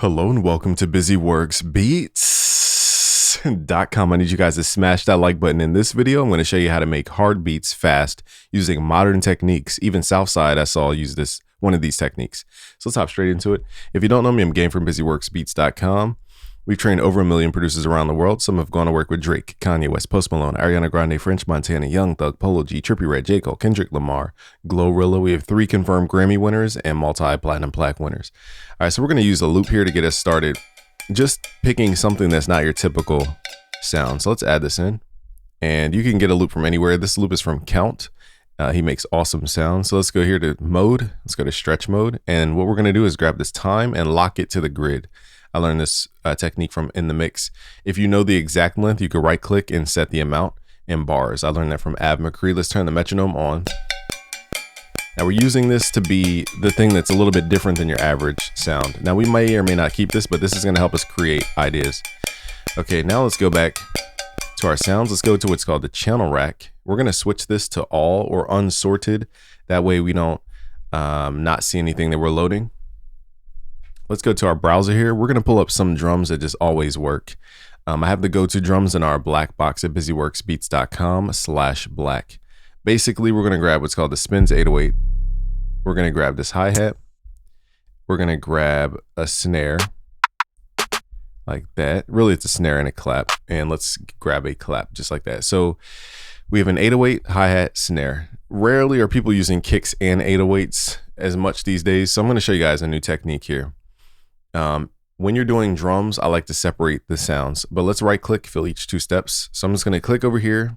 Hello and welcome to BusyWorksBeats.com. I need you guys to smash that like button. In this video, I'm going to show you how to make hard beats fast using modern techniques. Even Southside I saw use one of these techniques. So let's hop straight into it. If you don't know me, I'm Game from BusyWorksBeats.com. We've trained over 1 million producers around the world. Some have gone to work with Drake, Kanye West, Post Malone, Ariana Grande, French Montana, Young Thug, Polo G, Trippie Redd, J. Cole, Kendrick Lamar, Glorilla. We have 3 confirmed Grammy winners and multi-platinum plaque winners. All right, so we're going to use a loop here to get us started. Just picking something that's not your typical sound. So let's add this in. And you can get a loop from anywhere. This loop is from Count. He makes awesome sounds. So let's go here to mode. Let's go to stretch mode. And what we're going to do is grab this time and lock it to the grid. I learned this technique from In the Mix. If you know the exact length, you can right click and set the amount in bars. I learned that from Ab McCree. Let's turn the metronome on. Now we're using this to be the thing that's a little bit different than your average sound. Now we may or may not keep this, but this is going to help us create ideas. Okay, now let's go back to our sounds. Let's go to what's called the channel rack. We're going to switch this to all or unsorted. That way we don't not see anything that we're loading. Let's go to our browser here. We're going to pull up some drums that just always work. I have the go-to drums in our black box at busyworksbeats.com/black. Basically, we're going to grab what's called the Spins 808. We're going to grab this hi-hat. We're going to grab a snare like that. Really, it's a snare and a clap. And let's grab a clap just like that. So we have an 808 hi-hat snare. Rarely are people using kicks and 808s as much these days. So I'm going to show you guys a new technique here. When you're doing drums, I like to separate the sounds, but let's right click, fill each 2 steps. So I'm just going to click over here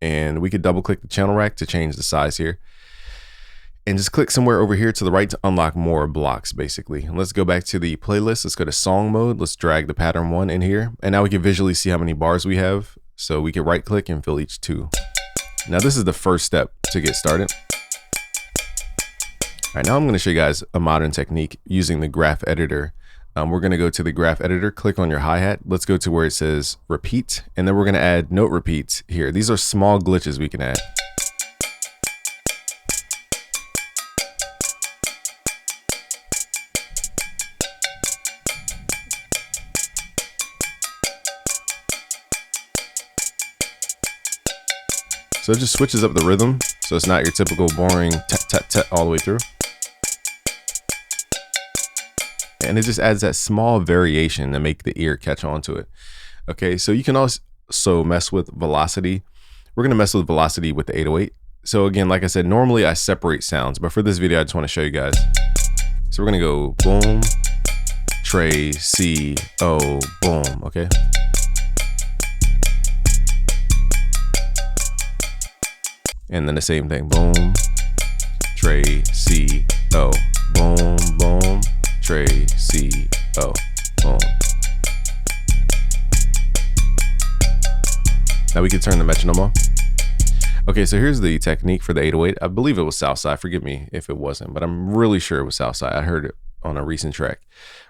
and we could double click the channel rack to change the size here and just click somewhere over here to the right to unlock more blocks basically. And let's go back to the playlist. Let's go to song mode. Let's drag the pattern 1 in here. And now we can visually see how many bars we have. So we can right click and fill each 2. Now this is the first step to get started. All right, now I'm going to show you guys a modern technique using the graph editor. We're going to go to the graph editor, click on your hi-hat. Let's go to where it says repeat, and then we're going to add note repeats here. These are small glitches we can add. So it just switches up the rhythm. So it's not your typical boring tat, tat, tat all the way through. And it just adds that small variation to make the ear catch on to it. Okay, so you can also mess with velocity. We're gonna mess with velocity with the 808. So again, like I said, normally I separate sounds, but for this video, I just wanna show you guys. So we're gonna go boom, Trey, C, O, boom, okay? And then the same thing, boom, Trey, C, O, boom, boom, Trey, C, O, boom. Now we can turn the metronome off. Okay, so here's the technique for the 808. I believe it was Southside. Forgive me if it wasn't, but I'm really sure it was Southside. I heard it on a recent track.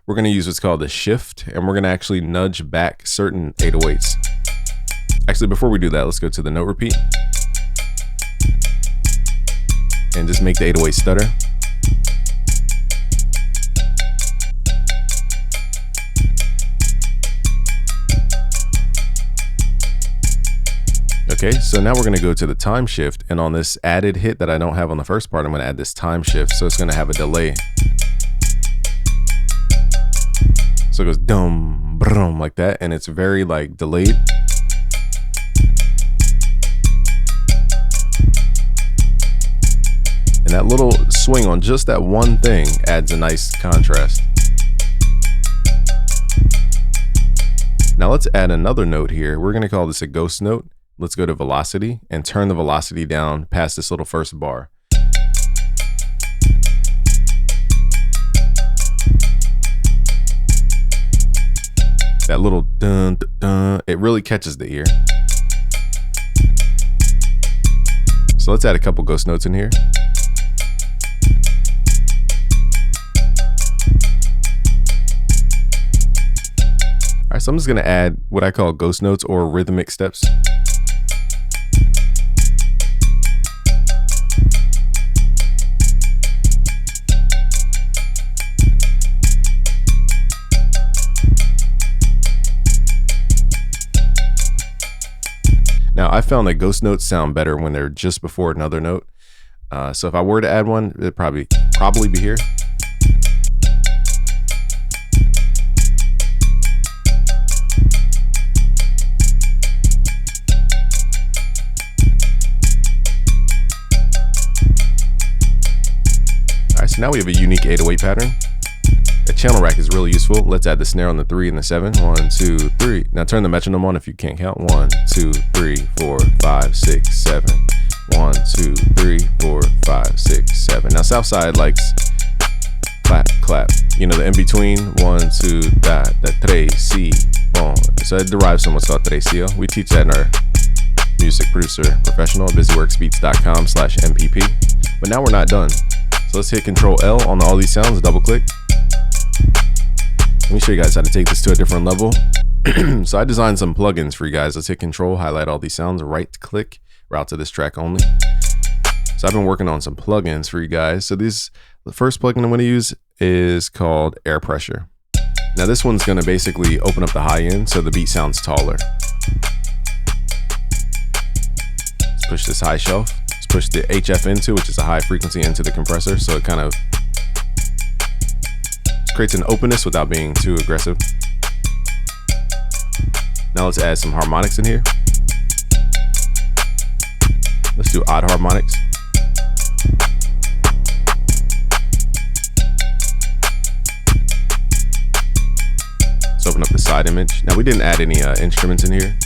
We're gonna use what's called the shift, and we're gonna actually nudge back certain 808s. Actually, before we do that, let's go to the note repeat. And just make the 808 stutter. Okay, so now we're going to go to the time shift, and on this added hit that I don't have on the first part, I'm going to add this time shift, so it's going to have a delay. So it goes dum, brum, like that, and it's very like delayed. And that little swing on just that one thing adds a nice contrast. Now let's add another note here. We're going to call this a ghost note. Let's go to velocity and turn the velocity down past this little first bar. That little dun, dun, dun, it really catches the ear. So let's add a couple ghost notes in here. All right, so I'm just gonna add what I call ghost notes or rhythmic steps. Now, I found that ghost notes sound better when they're just before another note. So if I were to add one, it'd probably be here. All right, so now we have a unique 808 pattern. A channel rack is really useful. Let's add the snare on the 3 and the 7. 1, 2, 3. Now turn the metronome on if you can't count. 1, 2, 3, 4, 5, 6, 7. 1, 2, 3, 4, 5, 6, 7. Now Southside likes clap, clap. You know, the in between. 1, 2, da, da, tre, si, bon. So it derives from what's called tresillo. We teach that in our music producer professional, busyworksbeats.com/MPP. But now we're not done. So let's hit Control L on all these sounds, double click. Let me show you guys how to take this to a different level. So I designed some plugins for you guys. Let's hit Control, highlight all these sounds, right click, route to this track only. So I've been working on some plugins for you guys. So the first plugin I'm going to use is called Air Pressure. Now this one's going to basically open up the high end so the beat sounds taller. Let's push this high shelf. Let's push the HF into, which is a high frequency, into the compressor, so it kind of creates an openness without being too aggressive. Now let's add some harmonics in here. Let's do odd harmonics. Let's open up the side image. Now we didn't add any instruments in here.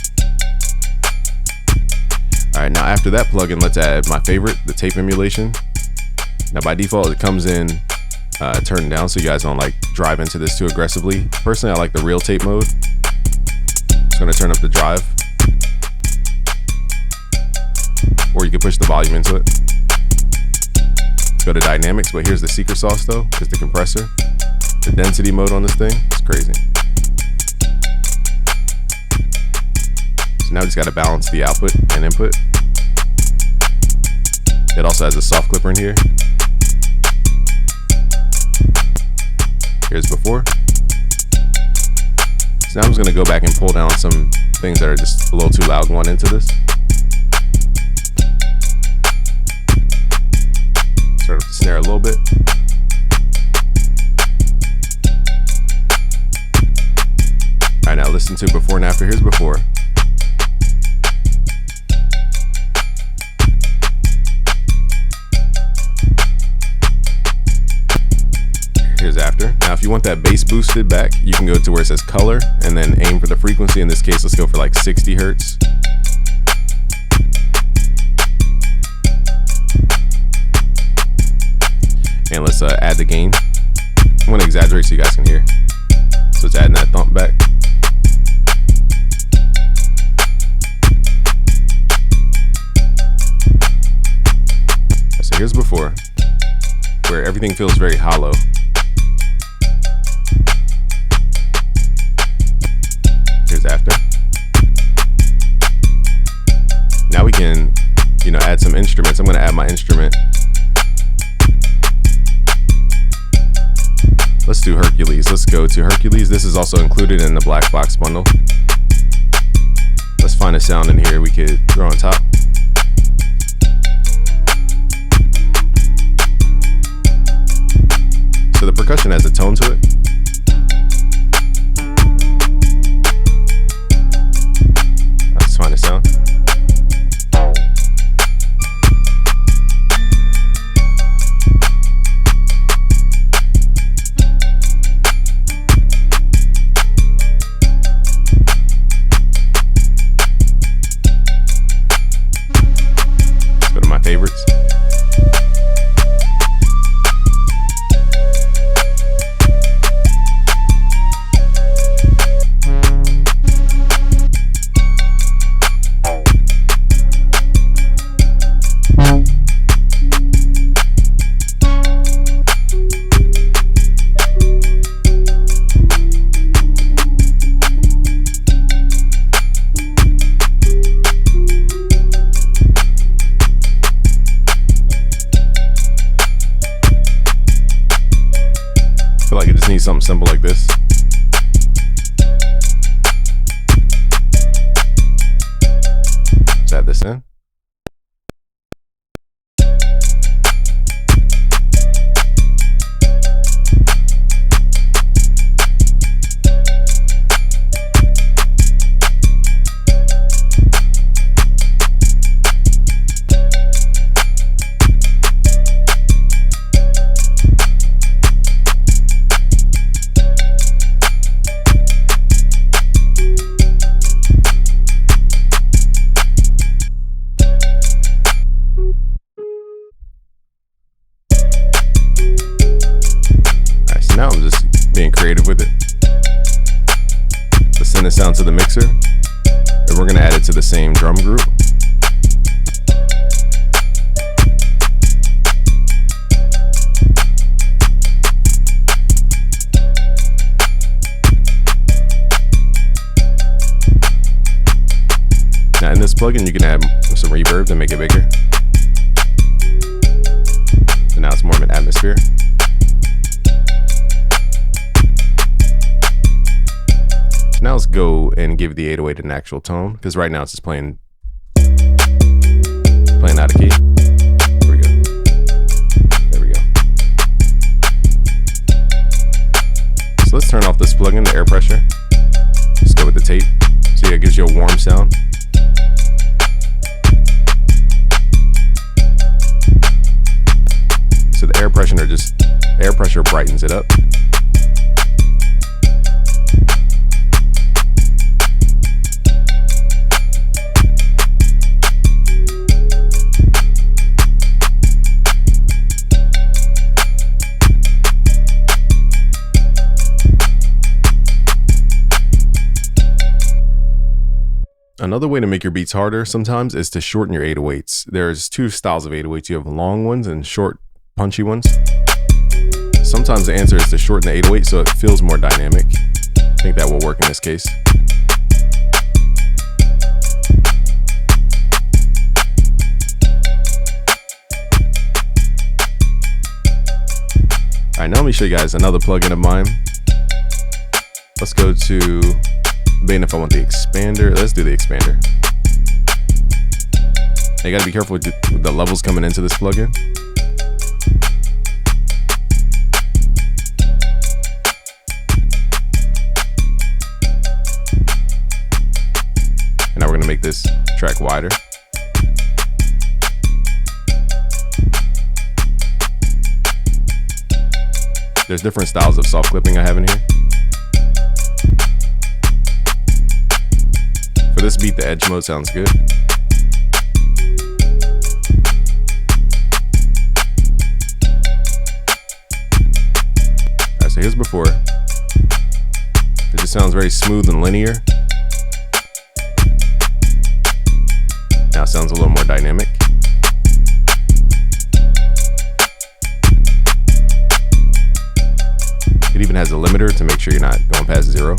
All right, now after that plugin, let's add my favorite, the tape emulation. Now by default, it comes in turned down so you guys don't like drive into this too aggressively. Personally, I like the real tape mode. Just gonna turn up the drive. Or you can push the volume into it. Go to dynamics, but here's the secret sauce though, is the compressor. The density mode on this thing is crazy. So now we just gotta balance the output and input. It also has a soft clipper in here. Here's before. So now I'm just gonna go back and pull down some things that are just a little too loud going into this. Start up the snare a little bit. All right, now listen to before and after. Here's before. Here's after. Now if you want that bass boosted back, you can go to where it says color and then aim for the frequency. In this case, let's go for like 60 hertz. And let's add the gain. I'm gonna exaggerate so you guys can hear. So it's adding that thump back. So here's before, where everything feels very hollow. Here's after. Now we can, add some instruments. I'm gonna add my instrument. Let's do Hercules. Let's go to Hercules. This is also included in the black box bundle. Let's find a sound in here we could throw on top. So the percussion has a tone to it. Let's find a sound. Let's go to my favorites. I feel like it just needs something simple like this. Let's send this sound to the mixer, and we're gonna add it to the same drum group. Now in this plugin, you can add some reverb to make it bigger. So now it's more of an atmosphere. So now let's go and give the 808 an actual tone, because right now it's just playing out of key. There we go. There we go. So let's turn off this plugin, the air pressure. Let's go with the tape. So yeah, it gives you a warm sound. So the air pressure brightens it up. Another way to make your beats harder sometimes is to shorten your 808s. There's two styles of 808s. You have long ones and short, punchy ones. Sometimes the answer is to shorten the 808 so it feels more dynamic. I think that will work in this case. All right, now let me show you guys another plugin of mine. Let's go to, debating if I want the expander. Let's do the expander. Now you gotta be careful with the levels coming into this plugin. And now we're gonna make this track wider. There's different styles of soft clipping I have in here. For this beat, the edge mode sounds good. Alright, so here's before. It just sounds very smooth and linear. Now it sounds a little more dynamic. It even has a limiter to make sure you're not going past 0.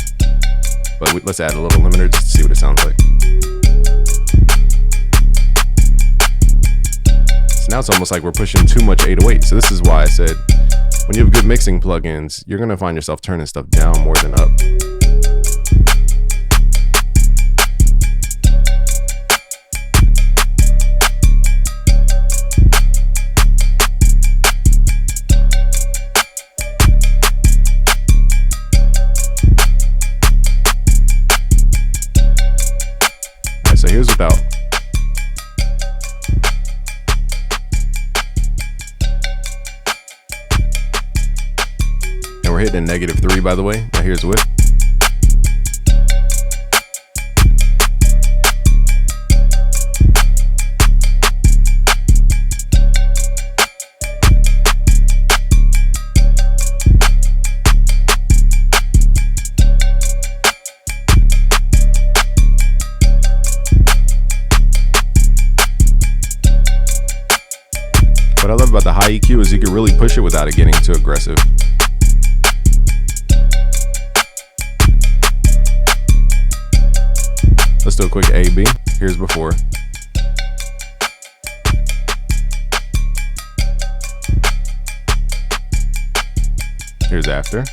But let's add a little limiter just to see what it sounds like. So now it's almost like we're pushing too much 808. So this is why I said, when you have good mixing plugins, you're gonna find yourself turning stuff down more than up. So here's without. And we're hitting a -3, by the way. Now here's with. What I love about the high EQ is you can really push it without it getting too aggressive. Let's do a quick A-B. Here's before. Here's after.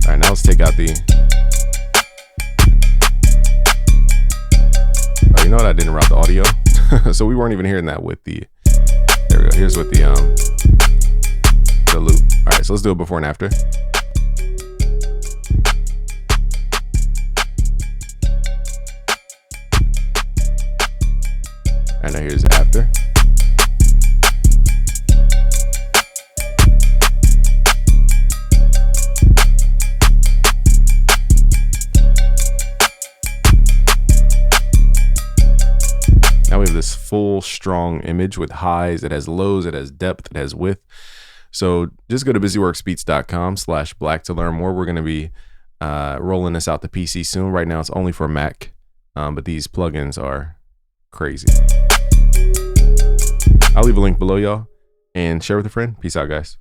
All right, now let's take out the. Oh, you know what? I didn't route the audio, so we weren't even hearing that with the. There we go. Here's with the loop. All right, so let's do it before and after. And now here's after. Now full strong image with highs. It has lows, it has depth, it has width. So just go to busyworksbeats.com/black to learn more. We're going to be rolling this out to PC soon. Right now it's only for Mac, but these plugins are crazy. I'll leave a link below, y'all, and share with a friend. Peace out, guys.